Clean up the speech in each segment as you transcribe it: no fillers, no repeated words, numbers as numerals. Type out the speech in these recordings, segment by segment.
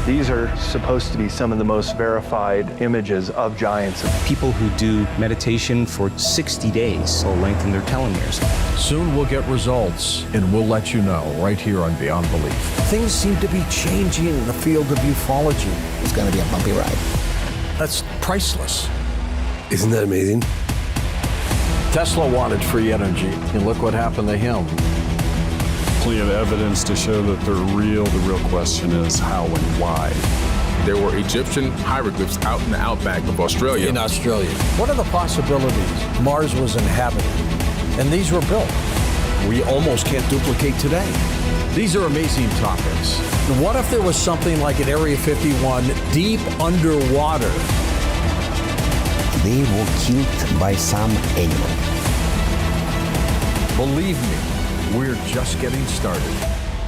These are supposed to be some of the most verified images of giants. People who do meditation for 60 days will lengthen their telomeres. Soon we'll get results, and we'll let you know right here on Beyond Belief. Things seem to be changing in the field of ufology. It's going to be a bumpy ride. That's priceless. Isn't that amazing? Tesla wanted free energy, and look what happened to him. Plenty of evidence to show that they're real. The real question is how and why. There were Egyptian hieroglyphs out in the outback of Australia. In Australia. What are the possibilities? Mars was inhabited, and these were built. We almost can't duplicate today. These are amazing topics. What if there was something like at Area 51 deep underwater? They were killed by some animal. Believe me, we're just getting started.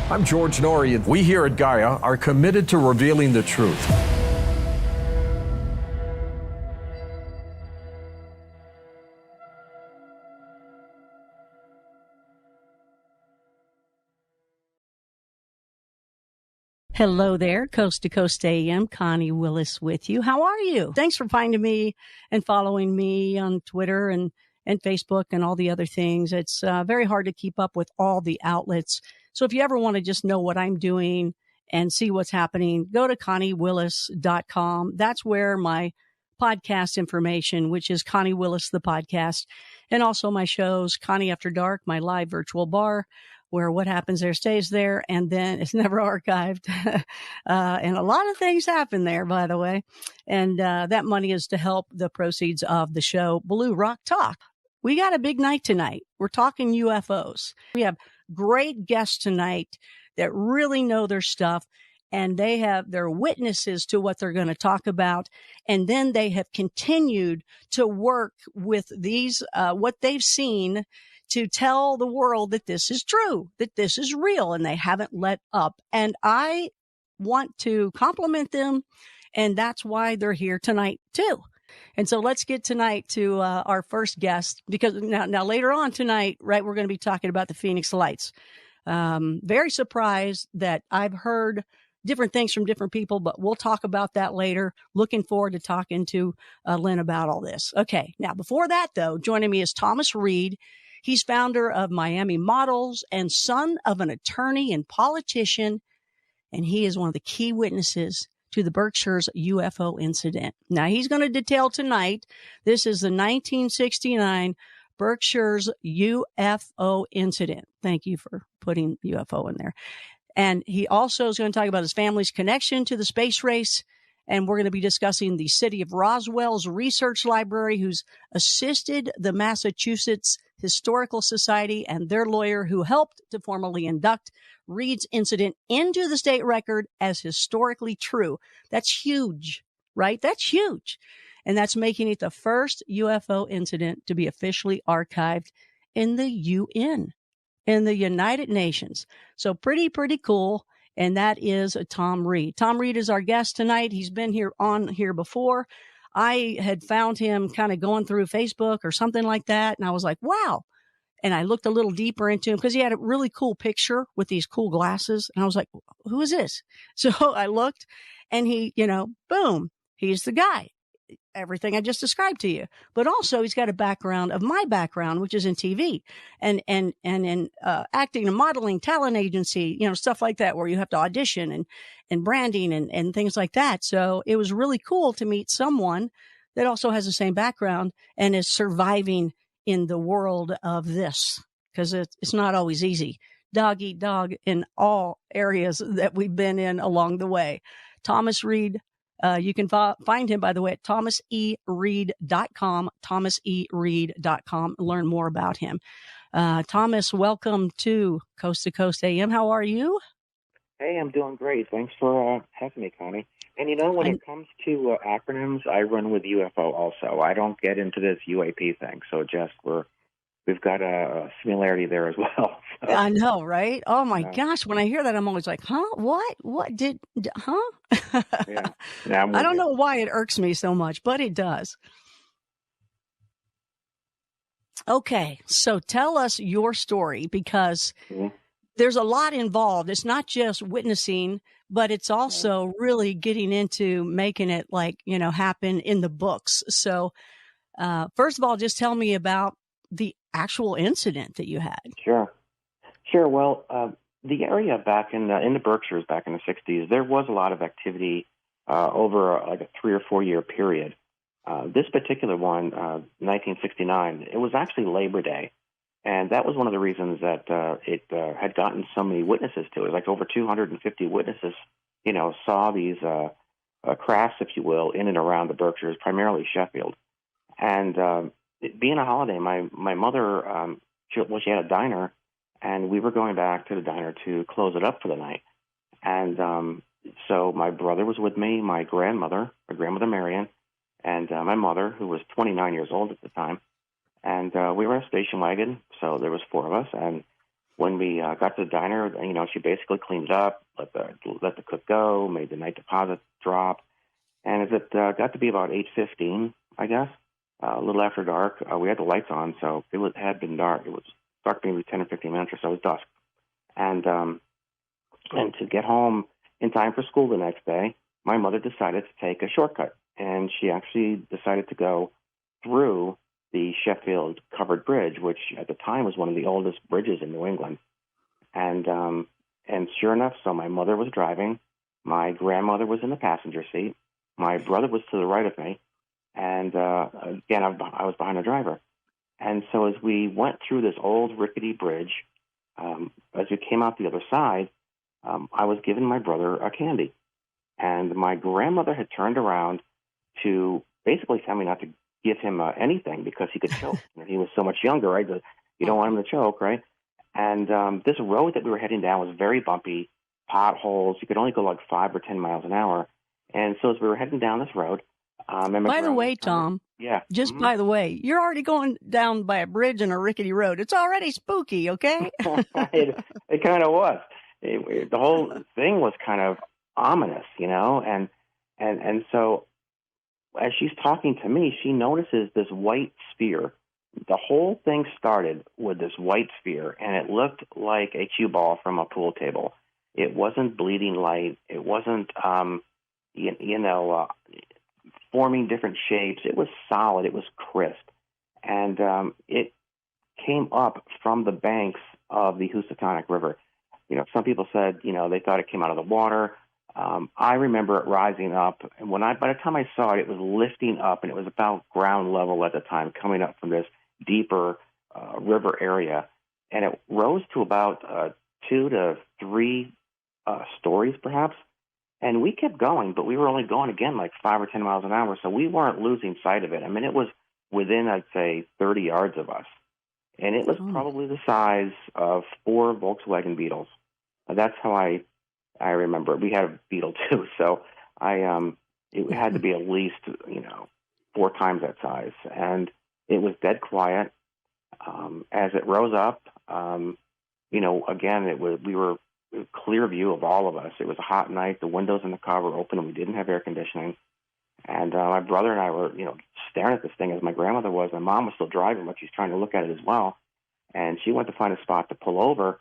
I'm George Norrie, and we here at Gaia are committed to revealing the truth. Hello there, Coast to Coast AM, Connie Willis with you. How are you? Thanks for finding me and following me on Twitter and Facebook and all the other things. It's very hard to keep up with all the outlets. So if you ever want to just know what I'm doing and see what's happening, go to ConnieWillis.com. That's where my podcast information, which is Connie Willis, the podcast, and also my shows, Connie After Dark, my live virtual bar, where what happens there stays there, and then it's never archived. And a lot of things happen there, by the way. And that money is to help the proceeds of the show, Blue Rock Talk. We got a big night tonight. We're talking UFOs. We have great guests tonight that really know their stuff, and they're witnesses to what they're going to talk about. And then they have continued to work with these, what they've seen, to tell the world that this is true, that this is real, and they haven't let up. And I want to compliment them, and that's why they're here tonight too. And so let's get tonight to our first guest, because now later on tonight, right, we're going to be talking about the Phoenix Lights. Very surprised that I've heard different things from different people, but we'll talk about that later. Looking forward to talking to Lynn about all this. Okay, now before that though, joining me is Thomas Reed. He's founder of Miami Models and son of an attorney and politician, and he is one of the key witnesses to the Berkshires UFO incident. Now, he's going to detail tonight, this is the 1969 Berkshires UFO incident. Thank you for putting UFO in there. And he also is going to talk about his family's connection to the space race. And we're going to be discussing the city of Roswell's research library, who's assisted the Massachusetts Historical Society and their lawyer who helped to formally induct Reed's incident into the state record as historically true. That's huge, right? That's huge. And that's making it the first UFO incident to be officially archived in the UN, in the United Nations. So pretty cool. And that is Tom Reed. Tom Reed is our guest tonight. He's been on here before. I had found him kind of going through Facebook or something like that. And I was like, wow. And I looked a little deeper into him because he had a really cool picture with these cool glasses. And I was like, who is this? So I looked, and he, boom, he's the guy. Everything I just described to you. But also he's got a background of my background, which is in TV and in acting and modeling, talent agency, stuff like that, where you have to audition and branding and things like that. So it was really cool to meet someone that also has the same background and is surviving in the world of this, because it's not always easy. Dog eat dog in all areas that we've been in along the way. Thomas Reed. You can find him, by the way, at thomasereed.com, thomasereed.com, learn more about him. Thomas, welcome to Coast AM. How are you? Hey, I'm doing great. Thanks for having me, Connie. And when it comes to acronyms, I run with UFO also. I don't get into this UAP thing, so we've got a similarity there as well. So. I know, right? Oh my gosh. When I hear that, I'm always like, huh? What huh? Yeah. I don't know why it irks me so much, but it does. Okay. So tell us your story, because there's a lot involved. It's not just witnessing, but it's also really getting into making it happen in the books. So, first of all, just tell me about the actual incident that you had. Sure. Well, the area back in the Berkshires back in the 60s, there was a lot of activity over a 3 or 4 year period. This particular one, 1969, it was actually Labor Day. And that was one of the reasons that it had gotten so many witnesses to it. Like over 250 witnesses, saw these crafts, if you will, in and around the Berkshires, primarily Sheffield. And it being a holiday, my mother, she had a diner, and we were going back to the diner to close it up for the night. And so my brother was with me, my grandmother Marion, and my mother, who was 29 years old at the time. And we were in a station wagon, so there was 4 of us. And when we got to the diner, she basically cleaned it up, let the cook go, made the night deposit drop. And as it got to be about 8:15, I guess, a little after dark, we had the lights on, so it had been dark. It was dark maybe 10 or 15 minutes or so. It was dusk. And to get home in time for school the next day, my mother decided to take a shortcut. And she actually decided to go through the Sheffield Covered Bridge, which at the time was one of the oldest bridges in New England. And sure enough, so my mother was driving, my grandmother was in the passenger seat, my brother was to the right of me, and again, I was behind the driver. And so as we went through this old rickety bridge, as we came out the other side, I was giving my brother a candy. And my grandmother had turned around to basically tell me not to give him anything because he could choke. He was so much younger, right? You don't want him to choke, right? And this road that we were heading down was very bumpy, potholes. You could only go like 5 or 10 miles an hour. And so as we were heading down this road, by the way, Tom, by the way, you're already going down by a bridge and a rickety road. It's already spooky, okay? It kind of was. The whole thing was kind of ominous, and so as she's talking to me, she notices this white sphere. The whole thing started with this white sphere, and it looked like a cue ball from a pool table. It wasn't bleeding light. It wasn't, forming different shapes. It was solid. It was crisp. And it came up from the banks of the Housatonic River. Some people said, they thought it came out of the water. I remember it rising up, and by the time I saw it, it was lifting up, and it was about ground level at the time, coming up from this deeper river area, and it rose to about 2 to 3 stories, perhaps. And we kept going, but we were only going again like 5 or 10 miles an hour, so we weren't losing sight of it. I mean, it was within, I'd say, 30 yards of us, and it was probably the size of 4 Volkswagen Beetles. That's how I remember. We had a Beetle too, so it had to be at least 4 times that size, and it was dead quiet. As it rose up, again, we were clear view of all of us. It was a hot night. The windows in the car were open, and we didn't have air conditioning. And my brother and I were, staring at this thing as my grandmother was. My mom was still driving, but she's trying to look at it as well. And she went to find a spot to pull over.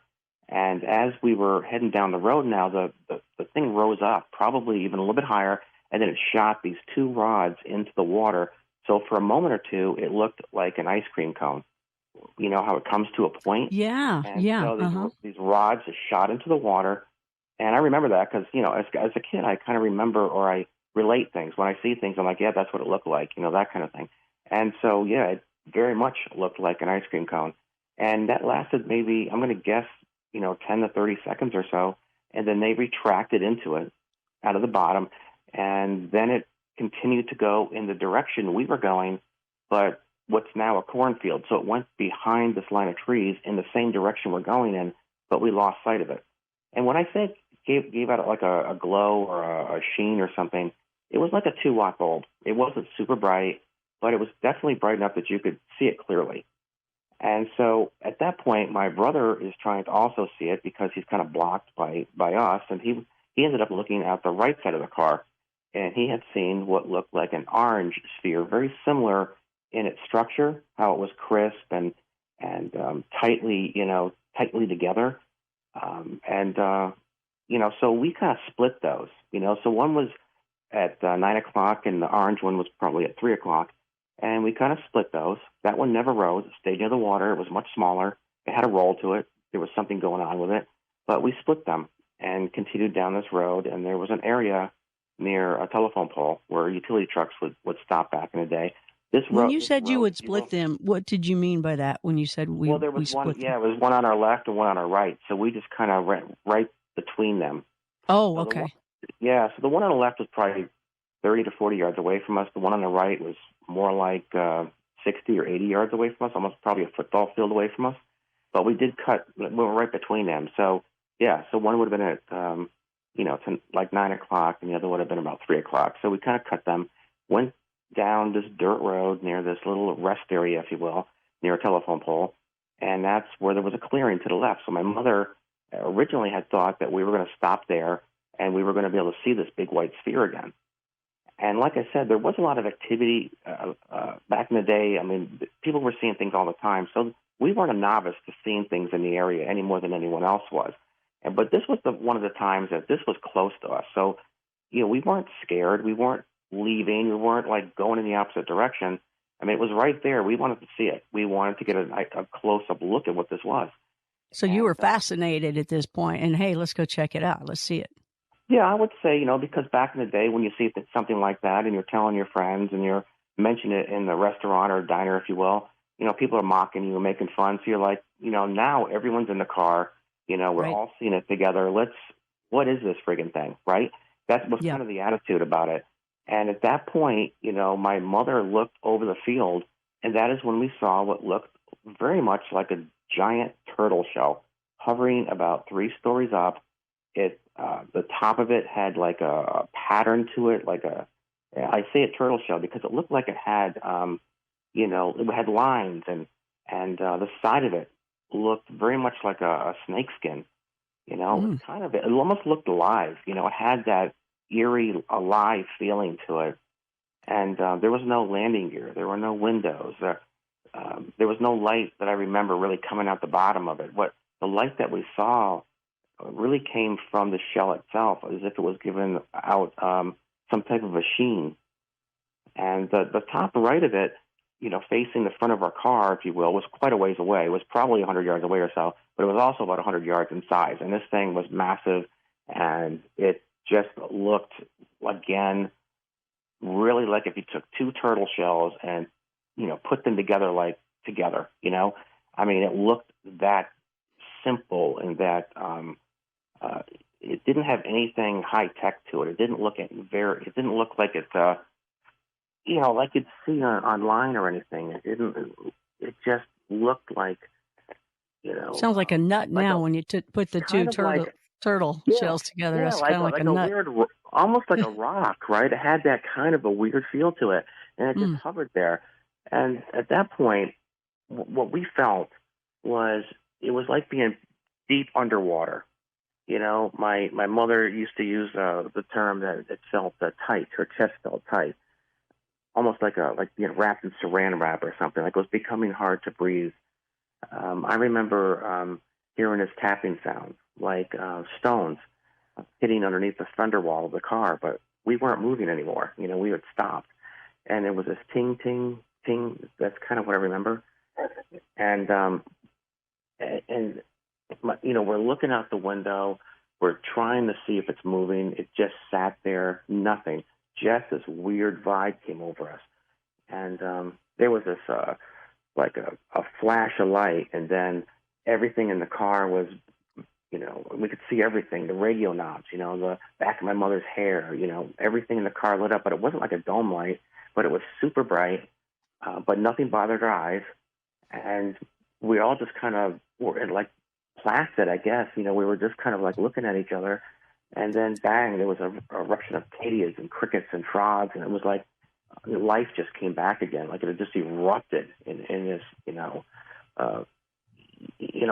And as we were heading down the road now, the thing rose up, probably even a little bit higher, and then it shot these 2 rods into the water. So for a moment or two, it looked like an ice cream cone. You know how it comes to a point? Yeah, and yeah. So these rods just shot into the water. And I remember that because, as a kid, I kind of remember or I relate things. When I see things, I'm like, yeah, that's what it looked like, that kind of thing. And so, yeah, it very much looked like an ice cream cone. And that lasted maybe, I'm going to guess, 10 to 30 seconds or so. And then they retracted into it out of the bottom. And then it continued to go in the direction we were going, but what's now a cornfield. So it went behind this line of trees in the same direction we're going in, but we lost sight of it. And when I say gave out like a glow or a sheen or something, it was like a 2-watt bulb. It wasn't super bright, but it was definitely bright enough that you could see it clearly. And so at that point, my brother is trying to also see it because he's kind of blocked by us, and he ended up looking at the right side of the car, and he had seen what looked like an orange sphere, very similar in its structure, how it was crisp and tightly together. So we kind of split those, so one was at 9 o'clock and the orange one was probably at 3 o'clock. And we kind of split those. That one never rose. It stayed near the water. It was much smaller. It had a roll to it. There was something going on with it. But we split them and continued down this road. And there was an area near a telephone pole where utility trucks would stop back in the day. When you said you would split them, what did you mean by that when you said we Well, there was split one. them? Yeah, it was one on our left and one on our right. So we just kind of went right between them. Oh, So okay. So the one on the left was probably 30 to 40 yards away from us. The one on the right was more like 60 or 80 yards away from us, almost probably a football field away from us. But we did cut. We were right between them. So, so one would have been at, to like 9 o'clock, and the other would have been about 3 o'clock. So we kind of cut them, went down this dirt road near this little rest area, if you will, near a telephone pole, and that's where there was a clearing to the left. So my mother originally had thought that we were going to stop there and we were going to be able to see this big white sphere again. And like I said, there was a lot of activity back in the day. I mean, people were seeing things all the time. So we weren't a novice to seeing things in the area any more than anyone else was. But this was one of the times that this was close to us. So, we weren't scared. We weren't leaving. We weren't like going in the opposite direction. I mean, it was right there. We wanted to see it. We wanted to get a close-up look at what this was. So you were fascinated at this point, and hey, let's go check it out. Let's see it. Yeah, I would say, because back in the day when you see something like that and you're telling your friends and you're mentioning it in the restaurant or diner, if you will, people are mocking you and making fun. So you're like, now everyone's in the car, we're Right. all seeing it together. What is this friggin' thing, right? That was kind of the attitude about it. And at that point, my mother looked over the field, and that is when we saw what looked very much like a giant turtle shell hovering about 3 stories up. The top of it had like a pattern to it, I say a turtle shell because it looked like it had, it had lines, and the side of it looked very much like a snake skin. It almost looked alive. It had that eerie, alive feeling to it. And there was no landing gear. There were no windows. There was no light that I remember really coming out the bottom of it. The light that we saw really came from the shell itself, as if it was given out some type of a sheen. And the top right of it, facing the front of our car, if you will, was quite a ways away. It was probably 100 yards away or so, but it was also about 100 yards in size. And this thing was massive, and it just looked, again, really like if you took 2 turtle shells and, put them together. I mean, it looked that simple and that it didn't have anything high tech to it. It didn't look like it, like you'd see online or anything. It just looked like, Sounds like a nut now when you put the 2 turtle Yeah, shells together. Yeah, That's kind of like a nut. weird, almost like a rock, right? It had that kind of a weird feel to it, and it just hovered there. And at that point, what we felt was it was like being deep underwater. My mother used to use the term that it felt tight. Her chest felt tight, almost like being wrapped in saran wrap or something. Like it was becoming hard to breathe. I remember hearing this tapping sound, like stones hitting underneath the fender wall of the car, but we weren't moving anymore. We had stopped, and it was this ting, ting, ting. That's kind of what I remember. And we're looking out the window. We're trying to see if it's moving. It just sat there, nothing. Just this weird vibe came over us, and there was this like a flash of light, and then everything in the car was, we could see everything, the radio knobs, the back of my mother's hair, everything in the car lit up, but it wasn't like a dome light, but it was super bright, but nothing bothered our eyes. And we all just kind of were like placid, I guess. We were just kind of like looking at each other, and then bang, there was a eruption of kadias and crickets and frogs, and it was like life just came back again, like it had just erupted in this,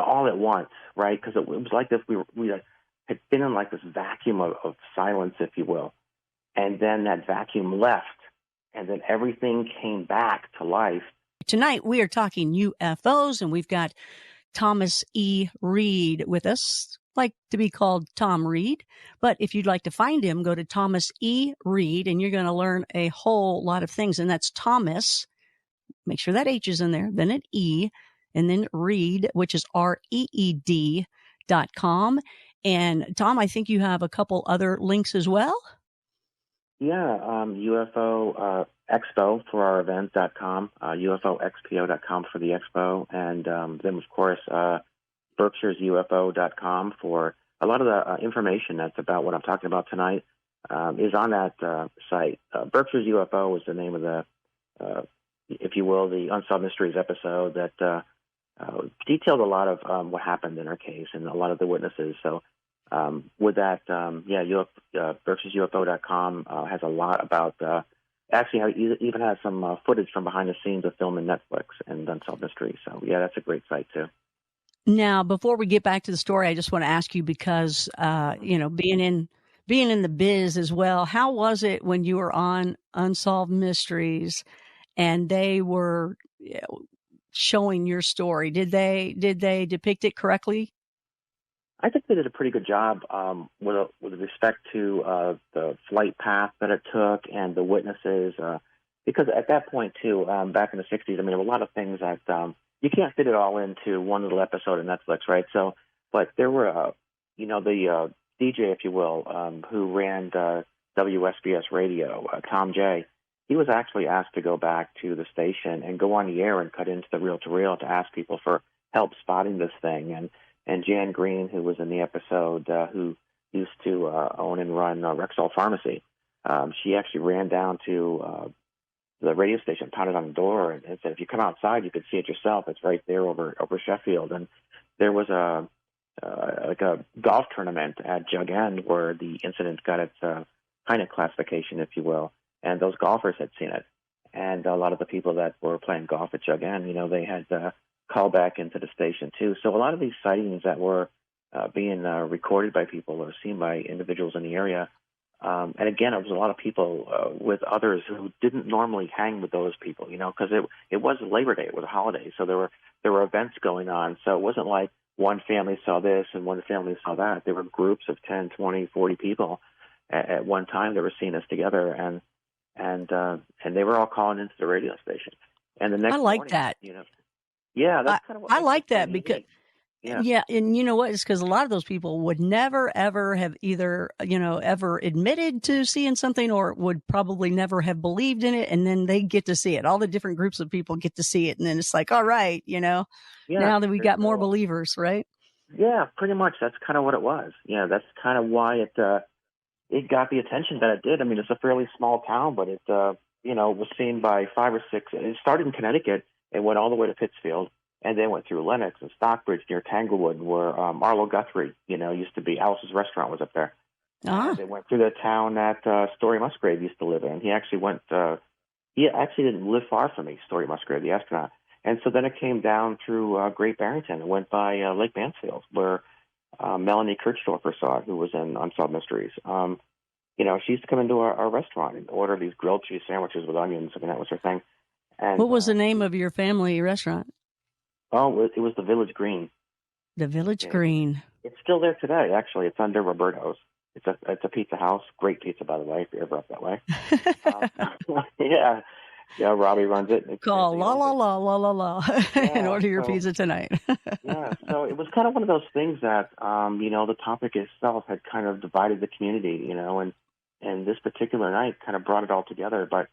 all at once, right? Because it was like this, we had been in like this vacuum of silence, if you will, and then that vacuum left, and then everything came back to life. Tonight we are talking UFOs, and we've got Thomas E. Reed with us. like to be called Tom Reed. But if you'd like to find him, go to Thomas E. Reed, and you're going to learn a whole lot of things. And that's Thomas. Make sure that H is in there, then an E, and then Reed, which is REED.com. And Tom, I think you have a couple other links as well. Yeah, UFO Expo for our event.com, UFOXPO.com for the expo, and then, of course, BerkshiresUFO.com for a lot of the information that's about what I'm talking about tonight is on that site. Berkshire's UFO is the name of the, if you will, the Unsolved Mysteries episode that detailed a lot of what happened in our case and a lot of the witnesses. So with that, BerkshiresUFO.com has a lot about, actually even has some footage from behind the scenes of film in Netflix and Unsolved Mysteries. So, yeah, that's a great site, too. Now, before we get back to the story, I just want to ask you because, being in the biz as well, how was it when you were on Unsolved Mysteries and they were showing your story? Did they depict it correctly? I think they did a pretty good job with respect to the flight path that it took and the witnesses. Because at that point, too, back in the 60s, I mean, there were a lot of things that you can't fit it all into one little episode of Netflix, right? So, but there were, the DJ, if you will, who ran WSBS Radio, Tom J., he was actually asked to go back to the station and go on the air and cut into the reel-to-reel to ask people for help spotting this thing. And Jan Green, who was in the episode, who used to own and run Rexall Pharmacy, she actually ran down to the radio station, pounded on the door, and said, if you come outside, you could see it yourself. It's right there over Sheffield. And there was a golf tournament at Jug End where the incident got its Heineck classification, if you will, and those golfers had seen it. And a lot of the people that were playing golf at Jug End, they had call back into the station too. So a lot of these sightings that were being recorded by people or seen by individuals in the area, and again, it was a lot of people with others who didn't normally hang with those people, because it was Labor Day, it was a holiday, so there were events going on. So it wasn't like one family saw this and one family saw that. There were groups of 10, 20, 40 people at one time that were seeing us together, and they were all calling into the radio station. And the next I like morning, that. Yeah, that's kind of what I like that because, yeah, and you know what? It's because a lot of those people would never, ever have either, ever admitted to seeing something or would probably never have believed in it. And then they get to see it. All the different groups of people get to see it. And then it's like, all right, now that we got more believers, right? Yeah, pretty much. That's kind of what it was. Yeah, that's kind of why it got the attention that it did. I mean, it's a fairly small town, but it, was seen by 5 or 6. It started in Connecticut. It went all the way to Pittsfield, and then went through Lenox and Stockbridge near Tanglewood, where Arlo Guthrie, used to be. Alice's Restaurant was up there. They went through the town that Story Musgrave used to live in. He actually he didn't live far from me, Story Musgrave, the astronaut. And so then it came down through Great Barrington and went by Lake Mansfield, where Melanie Kirchdorfer saw it, who was in Unsolved Mysteries. She used to come into our restaurant and order these grilled cheese sandwiches with onions. I mean, that was her thing. And, what was the name of your family restaurant? Oh, it was the Village Green. The Village Green. It's still there today, actually. It's under Roberto's. It's a pizza house. Great pizza, by the way, if you're ever up that way. Yeah, Robbie runs it. Call la and order your pizza tonight. Yeah, so it was kind of one of those things that, the topic itself had kind of divided the community, and this particular night kind of brought it all together. But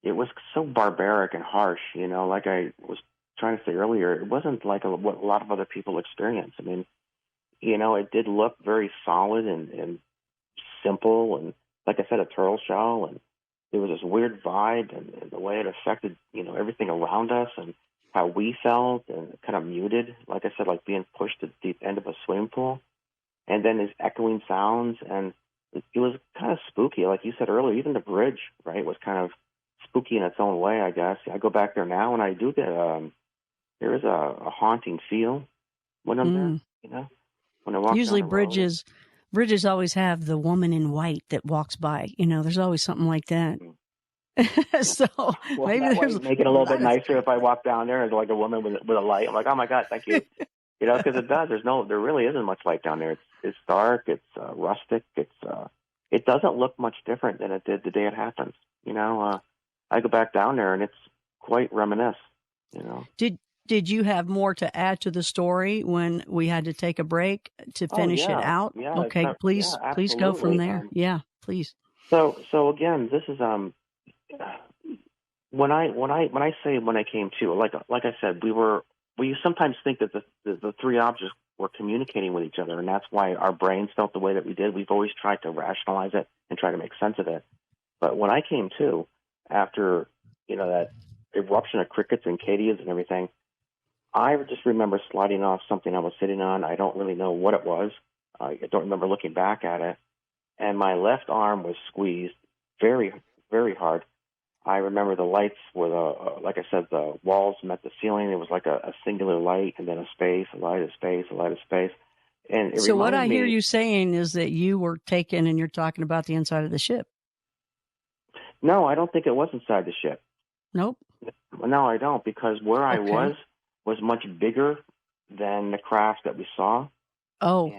it was so barbaric and harsh, like I was trying to say earlier, it wasn't like what a lot of other people experience. I mean, it did look very solid and simple, and like I said, a turtle shell, and there was this weird vibe and the way it affected, everything around us and how we felt, and kind of muted, like I said, like being pushed to the deep end of a swimming pool, and then these echoing sounds, and it was kind of spooky, like you said earlier. Even the bridge, right, was kind of spooky in its own way, I guess. I go back there now, and I do get there is a haunting feel when I'm there. When I walk. Usually, down the road. Bridges always have the woman in white that walks by. There's always something like that. So maybe there's make it a little bit nicer if I walk down there as like a woman with a light. I'm like, oh my God, thank you. Because it does. There really isn't much light down there. It's dark. It's rustic. It doesn't look much different than it did the day it happened. I go back down there and it's quite reminiscent. Did you have more to add to the story when we had to take a break to finish it out? Yeah. Okay, please go from there. Yeah, please. So again, this is when I say when I came to, like I said, we sometimes think that the three objects were communicating with each other, and that's why our brains felt the way that we did. We've always tried to rationalize it and try to make sense of it. But when I came to, after that eruption of crickets and cadians and everything, I just remember sliding off something I was sitting on. I don't really know what it was. I don't remember looking back at it. And my left arm was squeezed very, very hard. I remember the lights were like I said, the walls met the ceiling. It was like a singular light, and then a space, a light, a space, a light, a space. And it so what I hear me, you saying is that you were taken, and you're talking about the inside of the ship. No, I don't think it was inside the ship. Nope. No, I don't, because where I was much bigger than the craft that we saw. Oh.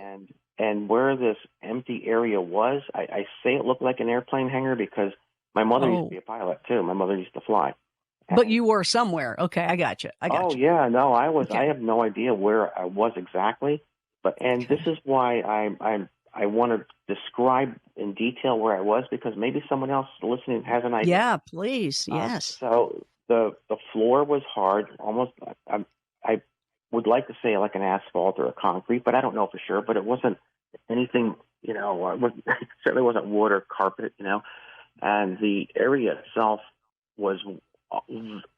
And where this empty area was, I say it looked like an airplane hangar because my mother used to be a pilot too. My mother used to fly. But you were somewhere. Okay, I got you. Yeah, no, I was. Okay. I have no idea where I was exactly. This is why I want to describe in detail where I was, because maybe someone else listening has an idea. Yeah, please. Yes. So the floor was hard, almost. I would like to say like an asphalt or a concrete, but I don't know for sure. But it wasn't anything. It certainly wasn't wood or carpet. And the area itself was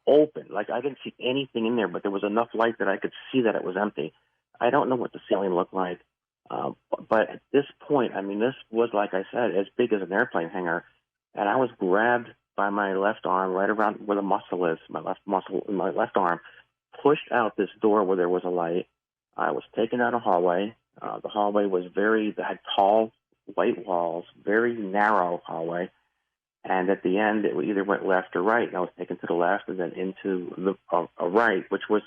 open. Like I didn't see anything in there, but there was enough light that I could see that it was empty. I don't know what the ceiling looked like. But at this point, this was, like I said, as big as an airplane hangar. And I was grabbed by my left arm, right around where the muscle is, my left arm, pushed out this door where there was a light. I was taken down a hallway. The hallway had tall white walls, very narrow hallway. And at the end, it either went left or right. And I was taken to the left and then into a right, which was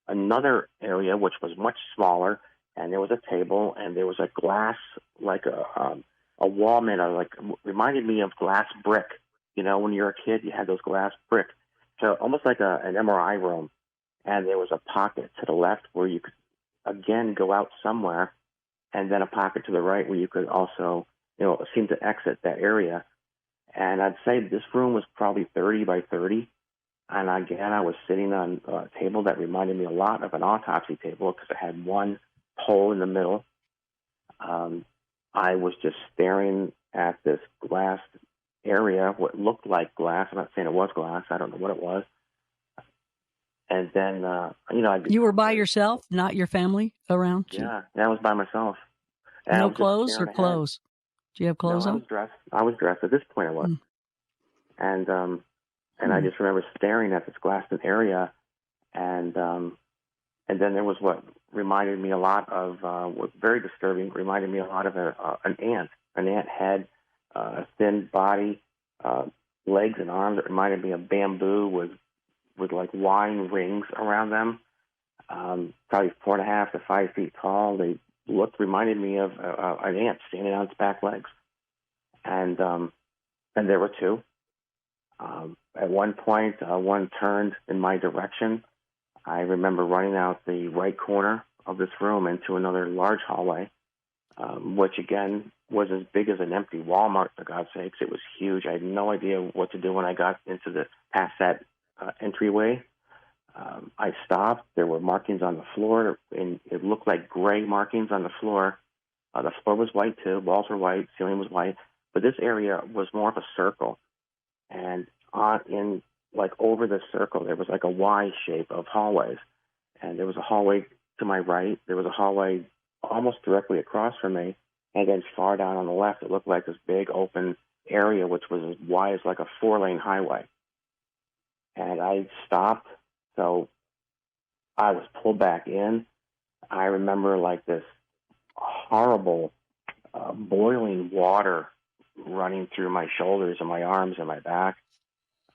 another area which was much smaller. And there was a table, and there was a glass, like a wall made of, reminded me of glass brick. When you're a kid, you had those glass brick. So almost like an MRI room. And there was a pocket to the left where you could, again, go out somewhere, and then a pocket to the right where you could also, seem to exit that area. And I'd say this room was probably 30 by 30. And again, I was sitting on a table that reminded me a lot of an autopsy table because it had one hole in the middle. I was just staring at this glass area, what looked like glass. I'm not saying it was glass. I don't know what it was. And then, you were by yourself, not your family around? Yeah, I was by myself. And no clothes or clothes? Do you have clothes on? I was dressed. At this point, I was. And I just remember staring at this glassed area, and then there was what reminded me a lot of, what very disturbing, reminded me a lot of an ant. An ant had a thin body, legs and arms that reminded me of bamboo with like wine rings around them, probably 4.5 to 5 feet tall. They reminded me of an ant standing on its back legs. And there were two. At one point, one turned in my direction. I remember running out the right corner of this room into another large hallway, which again was as big as an empty Walmart, for God's sakes. It was huge. I had no idea what to do when I got past that entryway. I stopped. There were markings on the floor, and it looked like gray markings on the floor. The floor was white too. Walls were white. Ceiling was white. But this area was more of a circle, and over the circle, there was like a Y shape of hallways. And there was a hallway to my right. There was a hallway almost directly across from me. And then far down on the left, it looked like this big open area, which was as wide as like a 4-lane highway. And I stopped. So I was pulled back in. I remember like this horrible boiling water running through my shoulders and my arms and my back.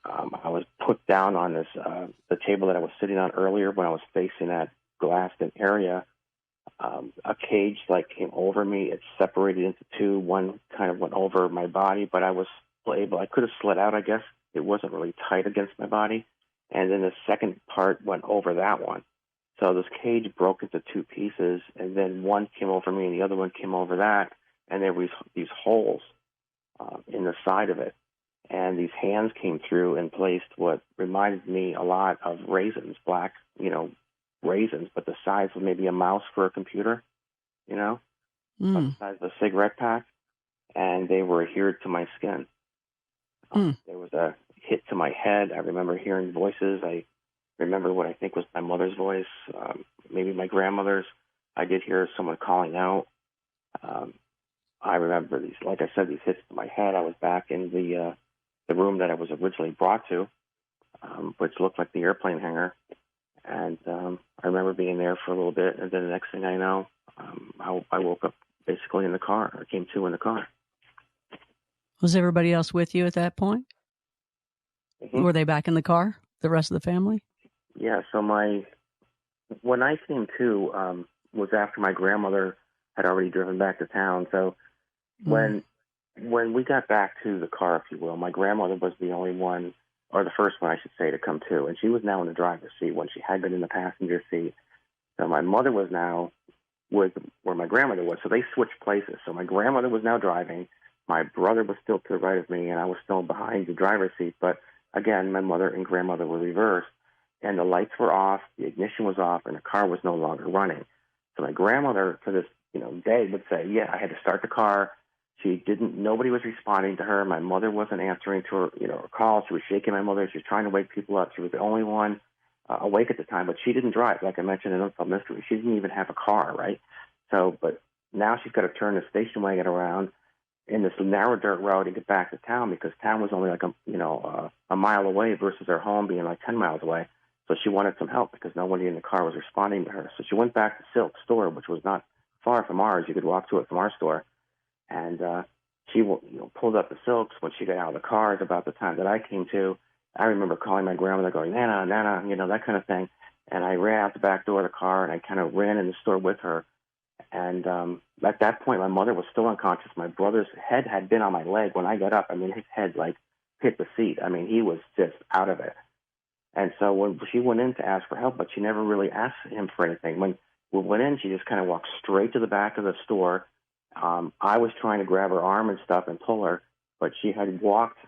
I was put down on this the table that I was sitting on earlier when I was facing that glassed in area. A cage like came over me. It separated into two. One kind of went over my body, but I was still able. I could have slid out, I guess. It wasn't really tight against my body. And then the second part went over that one. So this cage broke into two pieces, and then one came over me, and the other one came over that. And there were these holes in the side of it. And these hands came through and placed what reminded me a lot of raisins, black, raisins, but the size of maybe a mouse for a computer, about the size of a cigarette pack. And they were adhered to my skin. There was a hit to my head. I remember hearing voices. I remember what I think was my mother's voice, maybe my grandmother's. I did hear someone calling out. I remember these, like I said, these hits to my head. I was back in the room that I was originally brought to, which looked like the airplane hangar. And I remember being there for a little bit, and then the next thing I know, I woke up basically in the car, or came to in the car. Was everybody else with you at that point? Mm-hmm. Were they back in the car, the rest of the family? Yeah, so when I came to was after my grandmother had already driven back to town. So when we got back to the car, if you will, my grandmother was the only one, or the first one, I should say, to come to. And she was now in the driver's seat when she had been in the passenger seat. So my mother was now with where my grandmother was. So they switched places. So my grandmother was now driving. My brother was still to the right of me, and I was still behind the driver's seat. But again, my mother and grandmother were reversed. And the lights were off, the ignition was off, and the car was no longer running. So my grandmother, to this day, would say, yeah, I had to start the car. Nobody was responding to her. My mother wasn't answering to her, her calls. She was shaking my mother. She was trying to wake people up. She was the only one awake at the time, but she didn't drive. Like I mentioned in Unsolved Mystery, she didn't even have a car, right? So, but now she's got to turn the station wagon around in this narrow dirt road to get back to town, because town was only like a mile away versus her home being like 10 miles away. So she wanted some help because nobody in the car was responding to her. So she went back to Silk's store, which was not far from ours. You could walk to it from our store. And she pulled up the Silks when she got out of the car. At about the time that I came to, I remember calling my grandmother going, Nana, Nana, that kind of thing. And I ran out the back door of the car, and I kind of ran in the store with her. And at that point, my mother was still unconscious. My brother's head had been on my leg when I got up. I mean, his head, hit the seat. I mean, he was just out of it. And so when she went in to ask for help, but she never really asked him for anything. When we went in, she just kind of walked straight to the back of the store. I was trying to grab her arm and stuff and pull her, but she had walked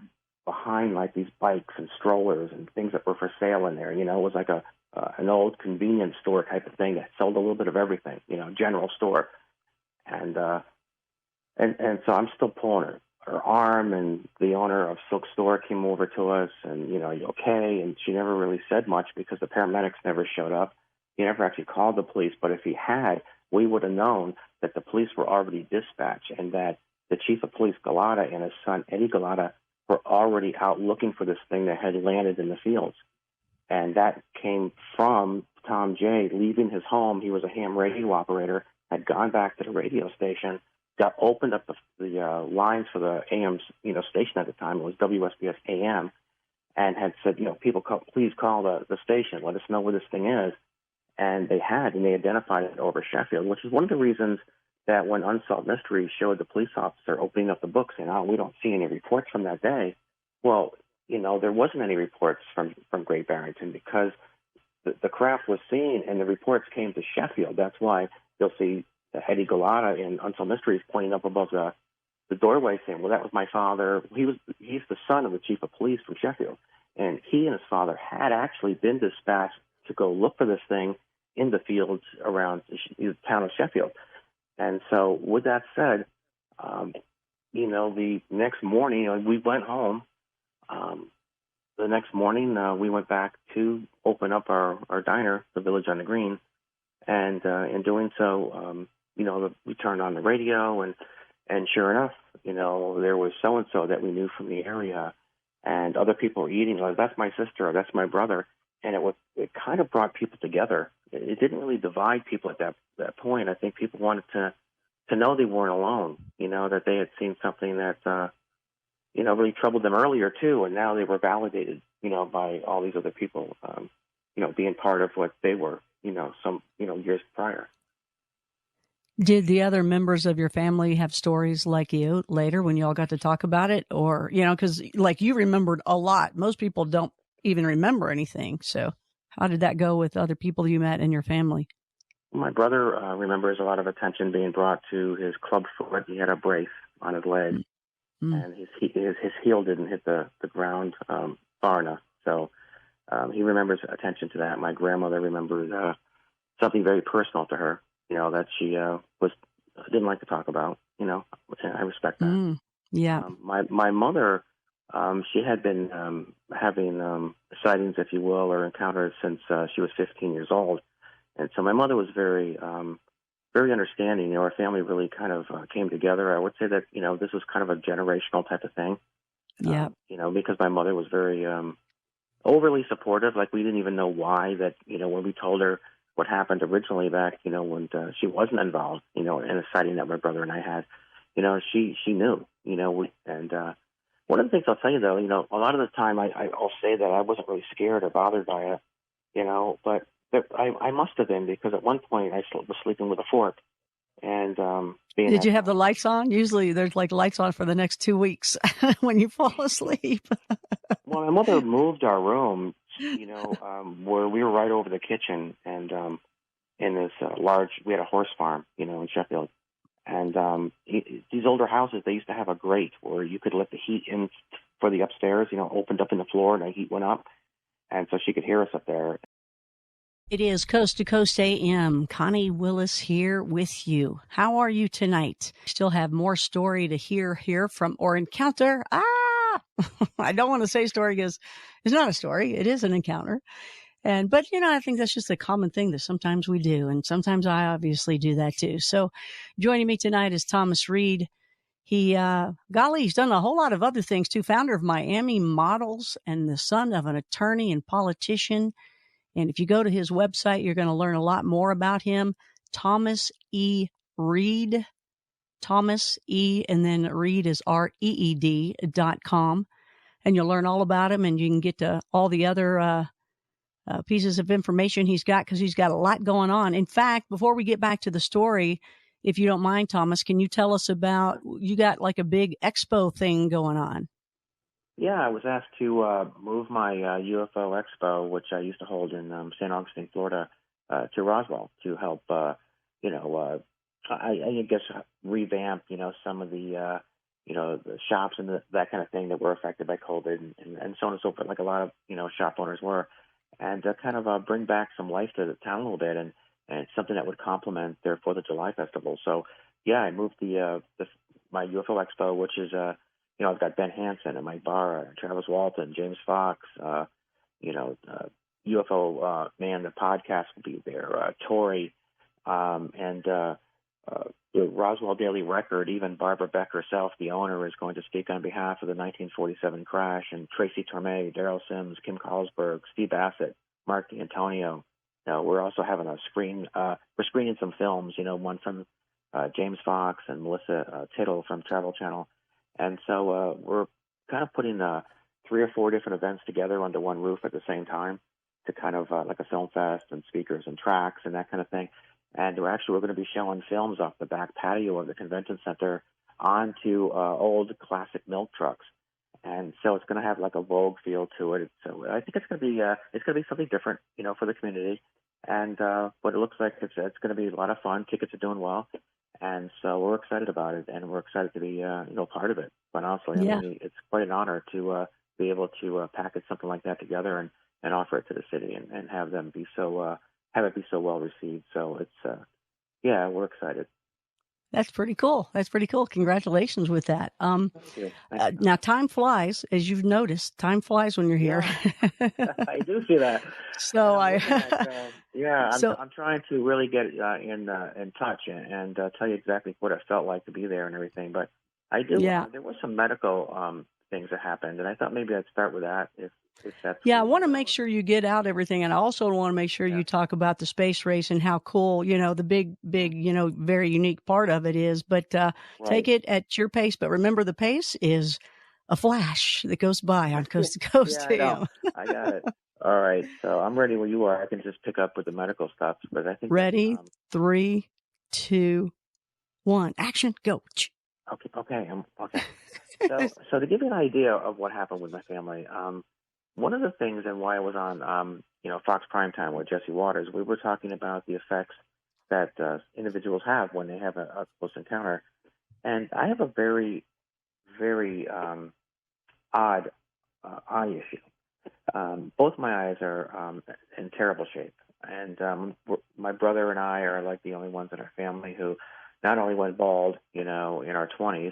behind these bikes and strollers and things that were for sale in there. It was like an old convenience store type of thing that sold a little bit of everything, general store. And so I'm still pulling her arm, and the owner of Silk Store came over to us and, are you okay? And she never really said much because the paramedics never showed up. He never actually called the police, but if he had, we would have known that the police were already dispatched and that the chief of police, Galata, and his son, Eddie Galata, were already out looking for this thing that had landed in the fields. And that came from Tom J. leaving his home. He was a ham radio operator, had gone back to the radio station, opened up the lines for the AM station at the time. It was WSBS AM, and had said, people please call the station. Let us know where this thing is. And they identified it over Sheffield, which is one of the reasons that when Unsolved Mysteries showed the police officer opening up the book saying, we don't see any reports from that day. Well, there wasn't any reports from Great Barrington because the craft was seen and the reports came to Sheffield. That's why you'll see Eddie Galata in Unsolved Mysteries pointing up above the doorway saying, well, that was my father. He's the son of the chief of police from Sheffield. And he and his father had actually been dispatched to go look for this thing in the fields around the town of Sheffield. And so with that said, the next morning we went home. The next morning we went back to open up our diner, the Village on the Green. And in doing so, we turned on the radio and sure enough, there was so-and-so that we knew from the area and other people were eating. Like, that's my sister or that's my brother. And it kind of brought people together. It didn't really divide people at that point. I think people wanted to know they weren't alone, that they had seen something that, really troubled them earlier too. And now they were validated, by all these other people, being part of what they were years prior. Did the other members of your family have stories like you later when you all got to talk about it? Or, because like you remembered a lot. Most people don't even remember anything. So how did that go with other people you met in your family? My brother remembers a lot of attention being brought to his club foot. He had a brace on his leg, and his heel didn't hit the ground far enough. So he remembers attention to that. My grandmother remembers something very personal to her, that she didn't like to talk about. I respect that. Yeah. My mother, she had been having sightings, if you will, or encounters since she was 15 years old. And so my mother was very, very understanding. Our family really kind of came together. I would say that, this was kind of a generational type of thing. Yeah. Because my mother was very overly supportive. Like, we didn't even know why that, when we told her what happened originally back, when she wasn't involved, in a sighting that my brother and I had, she knew, and one of the things I'll tell you, though, a lot of the time I'll say that I wasn't really scared or bothered by it, but I must have been, because at one point I was sleeping with a fork. And did you have the lights on? Usually there's like lights on for the next 2 weeks when you fall asleep. Well, my mother moved our room, where we were right over the kitchen, and in this we had a horse farm, in Sheffield. And these older houses, they used to have a grate where you could let the heat in for the upstairs, opened up in the floor, and the heat went up. And so she could hear us up there. It is Coast to Coast AM. Connie Willis here with you. How are you tonight? Still have more story to hear from or encounter. I don't want to say story because it's not a story. It is an encounter. But I think that's just a common thing that sometimes we do. And sometimes I obviously do that too. So joining me tonight is Thomas Reed. He's done a whole lot of other things too. Founder of Miami Models and the son of an attorney and politician. And if you go to his website, you're going to learn a lot more about him. Thomas E. Reed. Thomas E. and then Reed is REED.com. And you'll learn all about him, and you can get to all the other pieces of information he's got, because he's got a lot going on. In fact, before we get back to the story, if you don't mind, Thomas, can you tell us about, you got like a big expo thing going on? Yeah, I was asked to move my UFO Expo, which I used to hold in St. Augustine, Florida, to Roswell to help, I guess, revamp, some of the, the shops and that kind of thing that were affected by COVID and so on and so forth, like a lot of, shop owners were, and kind of bring back some life to the town a little bit and something that would complement their 4th of July festival. So, yeah, I moved my UFO Expo, which is I've got Ben Hansen at my bar, Travis Walton, James Fox, UFO Man, the podcast will be there, Tori, and the Roswell Daily Record, even Barbara Beck herself, the owner, is going to speak on behalf of the 1947 crash, and Tracy Torme, Daryl Sims, Kim Carlsberg, Steve Bassett, Mark D'Antonio. We're also having we're screening some films, one from James Fox and Melissa Tittle from Travel Channel. And so we're kind of putting 3 or 4 different events together under one roof at the same time, to kind of like a film fest and speakers and tracks and that kind of thing. And we're going to be showing films off the back patio of the convention center onto old classic milk trucks. And so it's going to have like a Vogue feel to it. So I think it's going to be something different, for the community. And but it looks like it's going to be a lot of fun. Tickets are doing well. And so we're excited about it, and we're excited to be, part of it. But honestly, yeah. I mean, it's quite an honor to be able to package something like that together and offer it to the city and have them be have it be so well received. So it's, we're excited. That's pretty cool. Congratulations with that. Thank you. Now, time flies, as you've noticed. Time flies when you're here. I do see that. So I'm trying to really get in touch and tell you exactly what it felt like to be there and everything. But I do. Yeah. There were some medical things that happened, and I thought maybe I'd start with that. If that's I want to make sure you get out everything, and I also want to make sure you talk about the space race and how cool, the big, very unique part of it is. But take it at your pace. But remember, the pace is a flash that goes by on Coast to Coast. I got it. All right, so I'm ready where you are. I can just pick up with the medical stuff, but I think Ready? 3, 2, 1. Action. Go. okay. I'm okay. So to give you an idea of what happened with my family, one of the things and why I was on, Fox Primetime with Jesse Waters, we were talking about the effects that individuals have when they have a close encounter, and I have a very, very odd eye issue. Both my eyes are in terrible shape, and my brother and I are like the only ones in our family who not only went bald, in our 20s,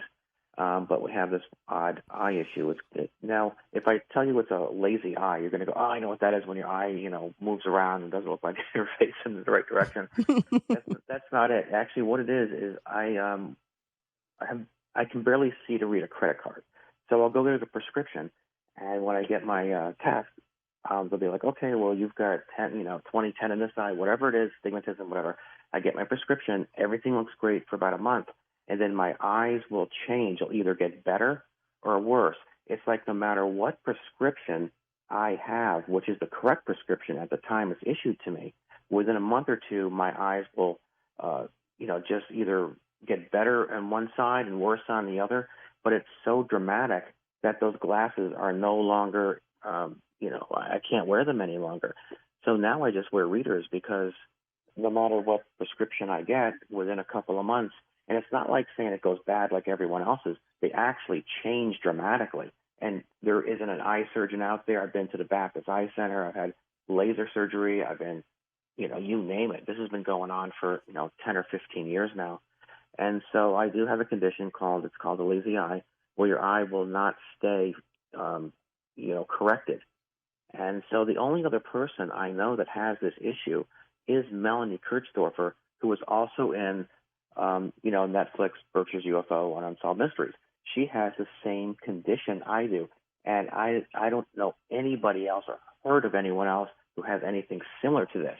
but we have this odd eye issue. Now, if I tell you it's a lazy eye, you're going to go, "Oh, I know what that is." When your eye, moves around and doesn't look like you're facing the right direction. That's not it. Actually, what it is I can barely see to read a credit card. So I'll go get a prescription, and when I get my test, they'll be like, "Okay, well, you've got 10, 20, 10 in this eye, whatever it is, stigmatism, whatever." I get my prescription. Everything looks great for about a month, and then my eyes will change. They'll either get better or worse. It's like no matter what prescription I have, which is the correct prescription at the time it's issued to me, within a month or two, my eyes will, just either get better on one side and worse on the other. But it's so dramatic that those glasses are no longer, I can't wear them any longer. So now I just wear readers because no matter what prescription I get, within a couple of months, and it's not like saying it goes bad like everyone else's, they actually change dramatically. And there isn't an eye surgeon out there. I've been to the Baptist Eye Center. I've had laser surgery. I've been, you name it. This has been going on for, 10 or 15 years now. And so I do have a condition called a lazy eye, where your eye will not stay, corrected. And so the only other person I know that has this issue is Melanie Kirchdorfer, who was also in, Netflix, Berkshire's UFO and Unsolved Mysteries. She has the same condition I do. And I don't know anybody else or heard of anyone else who has anything similar to this.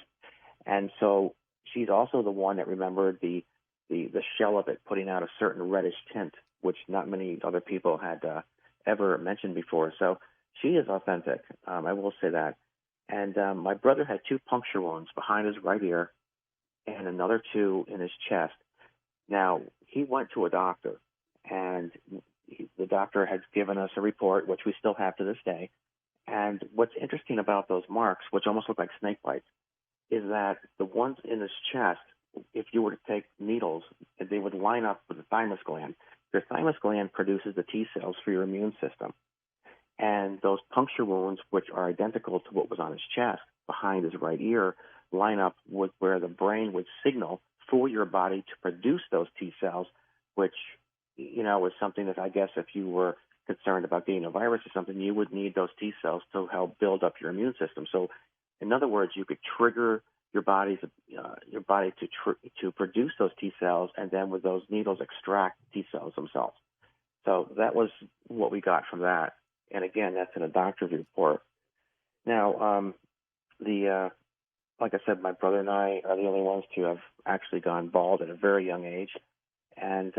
And so she's also the one that remembered the shell of it putting out a certain reddish tint, which not many other people had ever mentioned before. So she is authentic. I will say that. And my brother had 2 puncture wounds behind his right ear and another 2 in his chest. Now, he went to a doctor, and the doctor has given us a report, which we still have to this day. And what's interesting about those marks, which almost look like snake bites, is that the ones in his chest, if you were to take needles, they would line up with the thymus gland. Your thymus gland produces the T cells for your immune system. And those puncture wounds, which are identical to what was on his chest behind his right ear, line up with where the brain would signal for your body to produce those T cells, which, is something that I guess if you were concerned about getting a virus or something, you would need those T cells to help build up your immune system. So, in other words, you could trigger your body to produce those T cells, and then with those needles extract T cells themselves. So that was what we got from that. And again, that's in a doctor's report. Now, like I said, my brother and I are the only ones to have actually gone bald at a very young age. And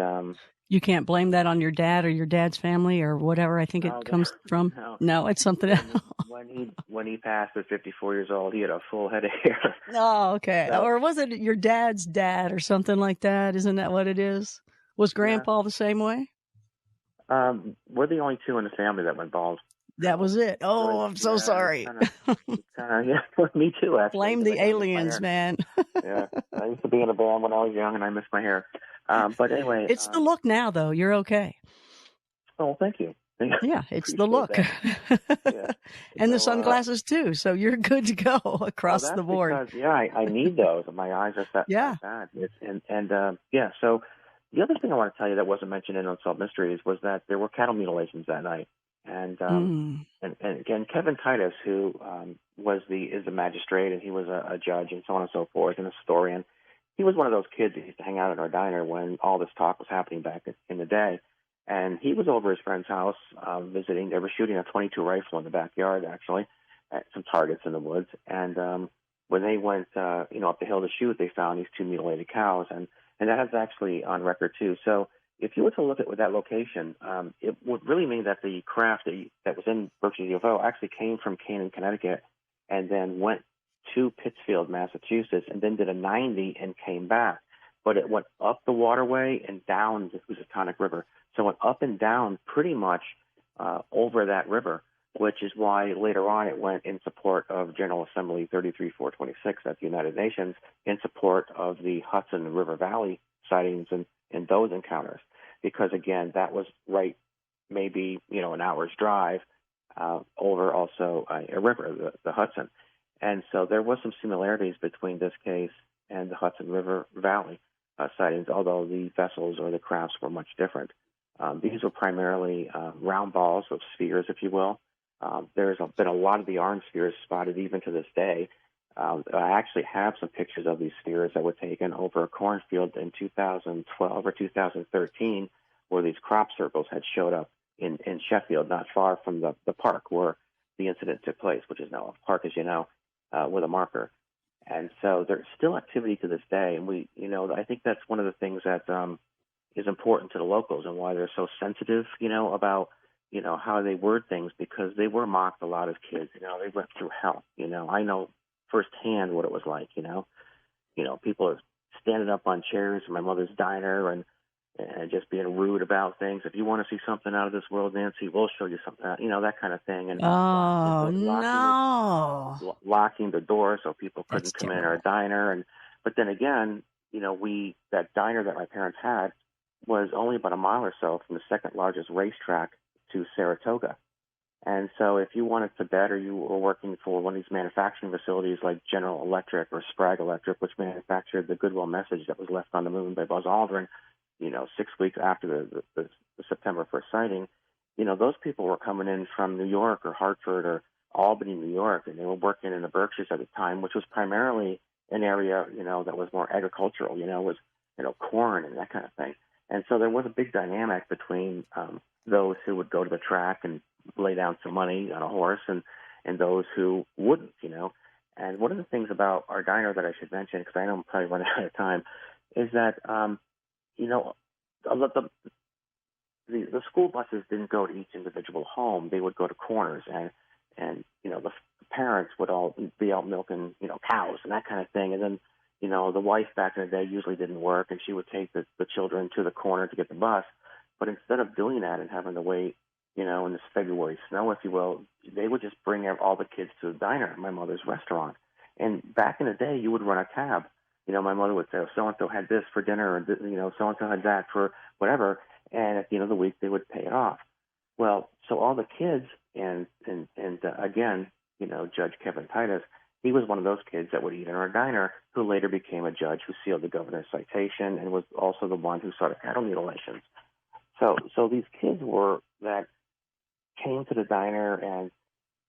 you can't blame that on your dad or your dad's family or whatever. I think it comes from. No, it's something else. When he passed at 54 years old, he had a full head of hair. Oh, okay. So, or was it your dad's dad or something like that? Isn't that what it is? Was Grandpa the same way? We're the only 2 in the family that went bald. That was it. Oh, I'm so sorry. Yeah, me too, actually. Blame the aliens, man. Yeah, I used to be in a band when I was young, and I missed my hair. But anyway. It's the look now, though. You're okay. Oh, thank you. Yeah, it's the look. Yeah. And the sunglasses, too. So you're good to go across the board. Because, I need those. My eyes are that bad. So the other thing I want to tell you that wasn't mentioned in Unsolved Mysteries was that there were cattle mutilations that night. And again, Kevin Titus, who is the magistrate, and he was a judge and so on and so forth, and a historian. He was one of those kids that used to hang out at our diner when all this talk was happening back in the day. And he was over his friend's house visiting. They were shooting a .22 rifle in the backyard, actually, at some targets in the woods. And when they went, up the hill to shoot, they found these 2 mutilated cows, and that is actually on record too. So if you were to look at that location, it would really mean that the craft that was in Berkshires UFO actually came from Canaan, Connecticut, and then went to Pittsfield, Massachusetts, and then did a 90 and came back. But it went up the waterway and down the Housatonic River. So it went up and down pretty much over that river, which is why later on it went in support of General Assembly 33426 at the United Nations, in support of the Hudson River Valley sightings and those encounters. Because, again, that was right maybe, an hour's drive over also a river, the Hudson. And so there was some similarities between this case and the Hudson River Valley sightings, although the vessels or the crafts were much different. These were primarily round balls of spheres, if you will. There's been a lot of the orange spheres spotted even to this day. I actually have some pictures of these spheres that were taken over a cornfield in 2012 or 2013, where these crop circles had showed up in Sheffield, not far from the park where the incident took place, which is now a park, as you know, with a marker. And so there's still activity to this day. And I think that's one of the things that is important to the locals and why they're so sensitive, about, how they word things, because they were mocked a lot as kids. They went through hell. I know firsthand what it was like, people are standing up on chairs in my mother's diner and just being rude about things. If you want to see something out of this world, Nancy, we'll show you something, that kind of thing. And locking the door so people couldn't come in our diner. But then again, that diner that my parents had was only about a mile or so from the second largest racetrack to Saratoga. And so if you wanted to bet, or you were working for one of these manufacturing facilities like General Electric or Sprague Electric, which manufactured the Goodwill message that was left on the moon by Buzz Aldrin, 6 weeks after the September 1st sighting, those people were coming in from New York or Hartford or Albany, New York, and they were working in the Berkshires at the time, which was primarily an area, that was more agricultural, was, corn and that kind of thing. And so there was a big dynamic between those who would go to the track and lay down some money on a horse and those who wouldn't, And one of the things about our diner that I should mention, because I know I'm probably running out of time, is that, the school buses didn't go to each individual home. They would go to corners, and the parents would all be out milking, cows and that kind of thing. And then, the wife back in the day usually didn't work, and she would take the children to the corner to get the bus. But instead of doing that and having to wait, in this February snow, if you will, they would just bring all the kids to the diner, my mother's restaurant. And back in the day, you would run a tab. My mother would say, so-and-so had this for dinner, or, so-and-so had that for whatever. And at the end of the week, they would pay it off. Well, so all the kids, and again, Judge Kevin Titus, he was one of those kids that would eat in our diner, who later became a judge who sealed the governor's citation and was also the one who saw the cattle mutilations. So these kids that came to the diner, and,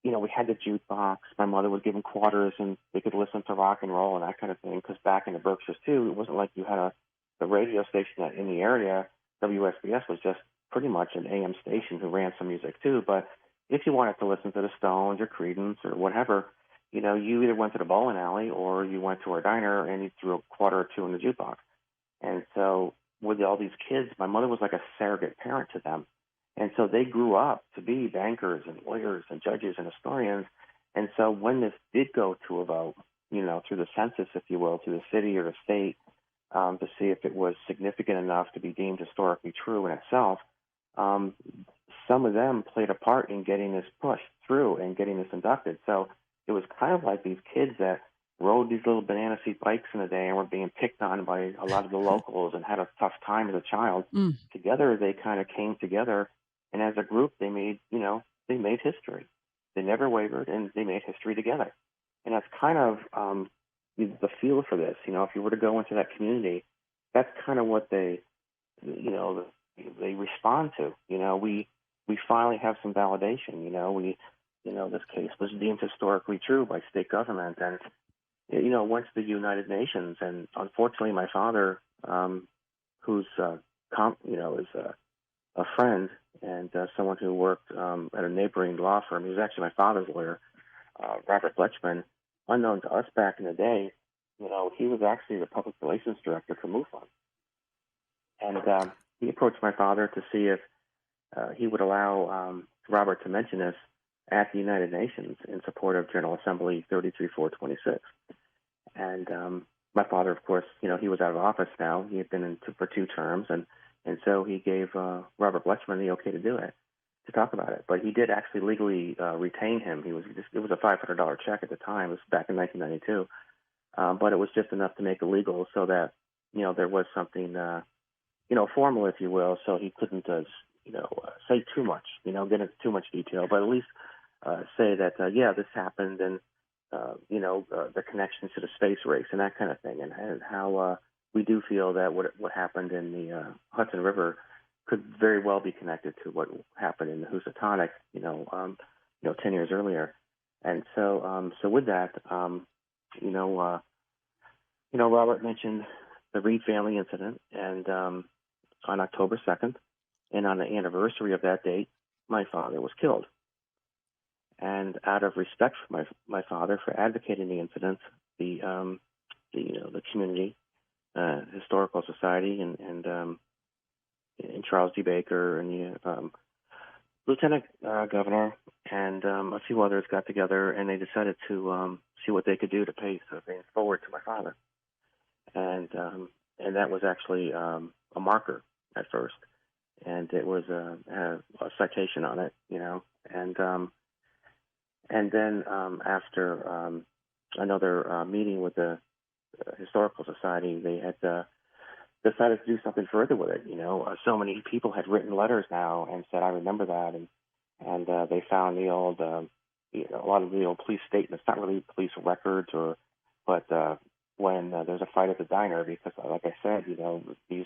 we had the jukebox. My mother would give them quarters, and they could listen to rock and roll and that kind of thing, because back in the Berkshires, too, it wasn't like you had the radio station in the area. WSBS was just pretty much an AM station who ran some music, too. But if you wanted to listen to the Stones or Creedence or whatever, you either went to the bowling alley or you went to our diner and you threw a quarter or two in the jukebox. And so with all these kids, my mother was like a surrogate parent to them. And so they grew up to be bankers and lawyers and judges and historians. And so when this did go to a vote, through the census, if you will, to the city or the state, to see if it was significant enough to be deemed historically true in itself, some of them played a part in getting this pushed through and getting this inducted. So it was kind of like these kids that rode these little banana seat bikes in the day and were being picked on by a lot of the locals and had a tough time as a child. Together, they kind of came together, and as a group, they made history. They never wavered, and they made history together. And that's kind of the feel for this. If you were to go into that community, that's kind of what they respond to. We finally have some validation. This case was deemed historically true by state government, and went to the United Nations. And unfortunately, my father, who's is a friend and someone who worked at a neighboring law firm. He was actually my father's lawyer, Robert Bletchman. Unknown to us back in the day, he was actually the public relations director for MUFON. And he approached my father to see if he would allow Robert to mention this at the United Nations in support of General Assembly 33-426. And my father, of course, he was out of office now. He had been in for 2 terms, and so he gave Robert Bletchman the okay to do it, to talk about it. But he did actually legally retain him. It was a $500 check at the time. It was back in 1992. But it was just enough to make it legal so that, there was something, formal, if you will, so he couldn't, say too much, get into too much detail, but at least say that, this happened, and, the connections to the space race and that kind of thing, and how we do feel that what happened in the Hudson River could very well be connected to what happened in the Housatonic, 10 years earlier. And so, with that, Robert mentioned the Reed family incident, and on October 2nd, and on the anniversary of that date, my father was killed. And out of respect for my father for advocating the incident, the community, historical society, and Charles D. Baker and the lieutenant governor and a few others got together, and they decided to see what they could do to pay things forward to my father. And that was actually a marker at first, and it was a citation on it, and then after another meeting with the historical society, they had decided to do something further with it. So many people had written letters now and said, "I remember that," and they found the old, a lot of the old police statements, not really police records, but when there's a fight at the diner, because, like I said, these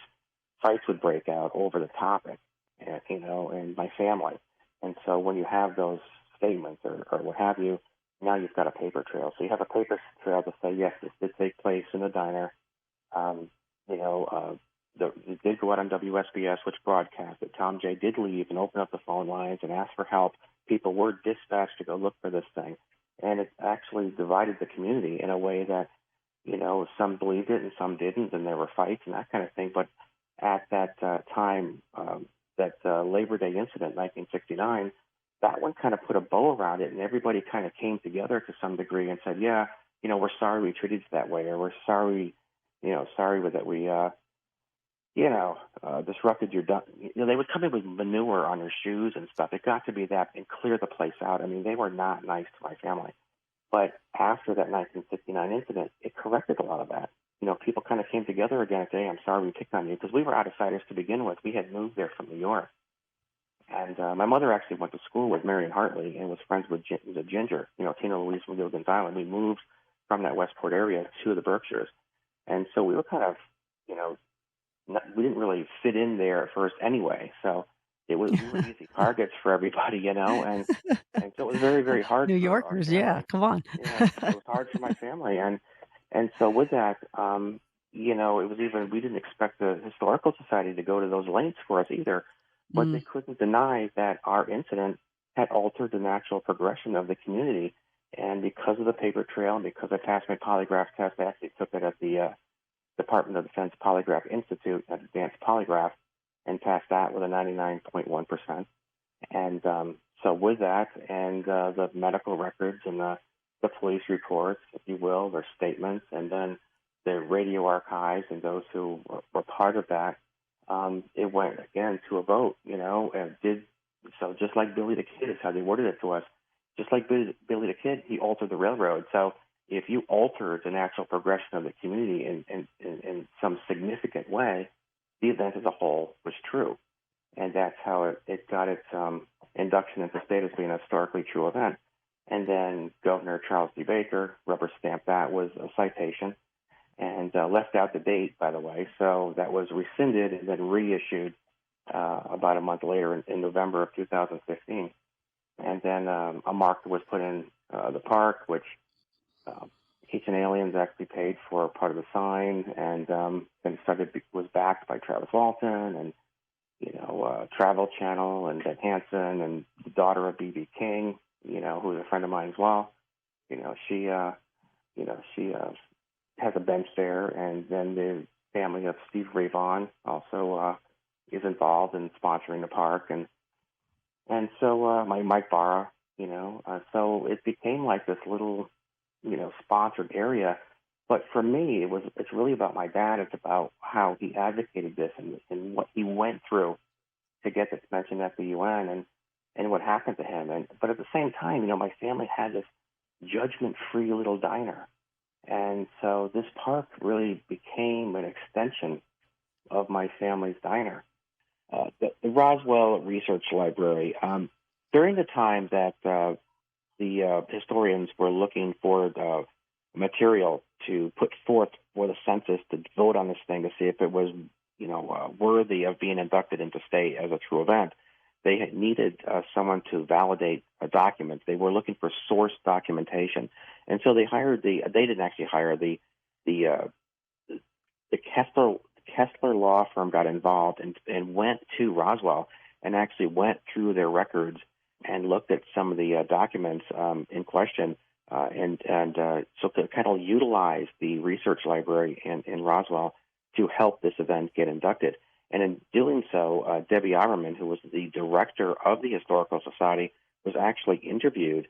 fights would break out over the topic, and my family. And so when you have those statements or what have you, now you've got a paper trail. So you have a paper trail to say, yes, this did take place in the diner. It did go out on WSBS, which broadcast it. Tom J. did leave and open up the phone lines and ask for help. People were dispatched to go look for this thing. And it actually divided the community in a way that, some believed it and some didn't, and there were fights and that kind of thing. But at that time, that Labor Day incident, 1969, that one kind of put a bow around it, and everybody kind of came together to some degree and said, yeah, we're sorry we treated you that way, or we're sorry, that we, disrupted your, they would come in with manure on their shoes and stuff. It got to be that and clear the place out. I mean, they were not nice to my family. But after that 1969 incident, it corrected a lot of that. People kind of came together again and said, hey, I'm sorry we picked on you, because we were outsiders to begin with. We had moved there from New York. And my mother actually went to school with Marion Hartley and was friends with the Ginger, Tina Louise from Gilligan's Island. We moved from that Westport area to the Berkshires. And so we were kind of, we didn't really fit in there at first anyway. So we were easy targets for everybody, and so it was very, very hard. New Yorkers, yeah, come on. Yeah, it was hard for my family. And so with that, it was even, we didn't expect the Historical Society to go to those lengths for us either. But they couldn't deny that our incident had altered the natural progression of the community. And because of the paper trail and because I passed my polygraph test, I actually took it at the Department of Defense Polygraph Institute, at Advanced Polygraph, and passed that with a 99.1%. And so with that and the medical records and the police reports, if you will, their statements, and then the radio archives and those who were part of that, it went again to a vote, and did so just like Billy the Kid is how they worded it to us. Just like Billy the Kid, he altered the railroad. So if you altered the natural progression of the community in some significant way, the event as a whole was true. And that's how it got its induction into state as being a historically true event. And then Governor Charles D. Baker rubber stamped that was a citation, and left out the date, by the way. So that was rescinded and then reissued about a month later in November of 2015. And then a marker was put in the park, which Ancient Aliens actually paid for part of the sign, and then was backed by Travis Walton and Travel Channel and Ben Hansen and the daughter of B.B. King, who is a friend of mine as well. She has a bench there, and then the family of Steve Ray Vaughan also is involved in sponsoring the park, and so Mike Barra, So it became like this little, sponsored area. But for me, it's really about my dad. It's about how he advocated this and what he went through to get this mentioned at the UN and what happened to him. But at the same time, my family had this judgment-free little diner. And so this park really became an extension of my family's diner. The Roswell Research Library, during the time that the historians were looking for material to put forth for the census to vote on this thing to see if it was, worthy of being inducted into state as a true event, they had needed someone to validate documents. They were looking for source documentation, and so they hired they didn't actually hire the Kessler law firm got involved and went to Roswell and actually went through their records and looked at some of the documents in question, so to kind of utilize the research library in Roswell to help this event get inducted. And in doing so, Debbie Auerman, who was the director of the Historical Society, was actually interviewed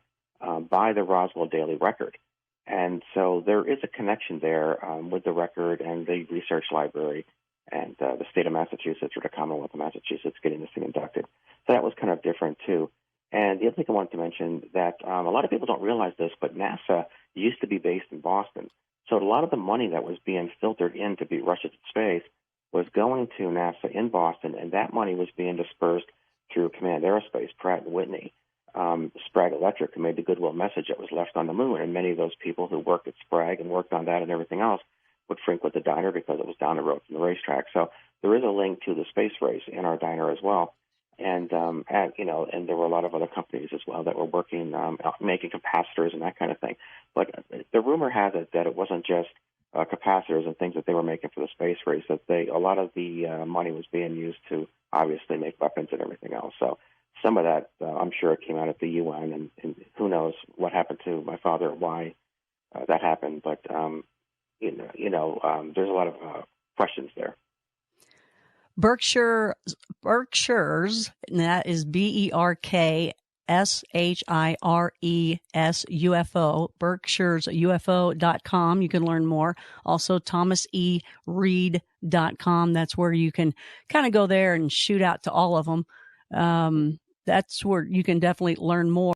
by the Roswell Daily Record. And so there is a connection there with the record and the research library and the state of Massachusetts or the Commonwealth of Massachusetts getting this thing inducted. So that was kind of different, too. And the other thing I wanted to mention that a lot of people don't realize this, but NASA used to be based in Boston. So a lot of the money that was being filtered in to beat Russia to space was going to NASA in Boston, and that money was being dispersed through Command Aerospace, Pratt & Whitney, Sprague Electric, who made the goodwill message that was left on the moon. And many of those people who worked at Sprague and worked on that and everything else would frequent the diner because it was down the road from the racetrack. So there is a link to the space race in our diner as well. And there were a lot of other companies as well that were working, making capacitors and that kind of thing. But the rumor has it that it wasn't just capacitors and things that they were making for the space race, that a lot of the money was being used to obviously make weapons and everything else. So some of that, I'm sure, it came out at the UN, and who knows what happened to my father, why that happened. But, there's a lot of questions there. Berkshires, and that is BERKSHIRES UFO, BerkshiresUFO.com. You can learn more. Also, ThomasEReed.com. That's where you can kind of go there and shoot out to all of them. That's where you can definitely learn more.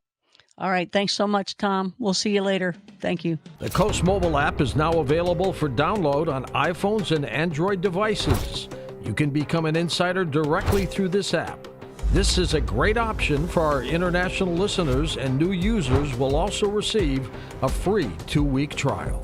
All right. Thanks so much, Tom. We'll see you later. Thank you. The Coast mobile app is now available for download on iPhones and Android devices. You can become an insider directly through this app. This is a great option for our international listeners, and new users will also receive a free 2-week trial.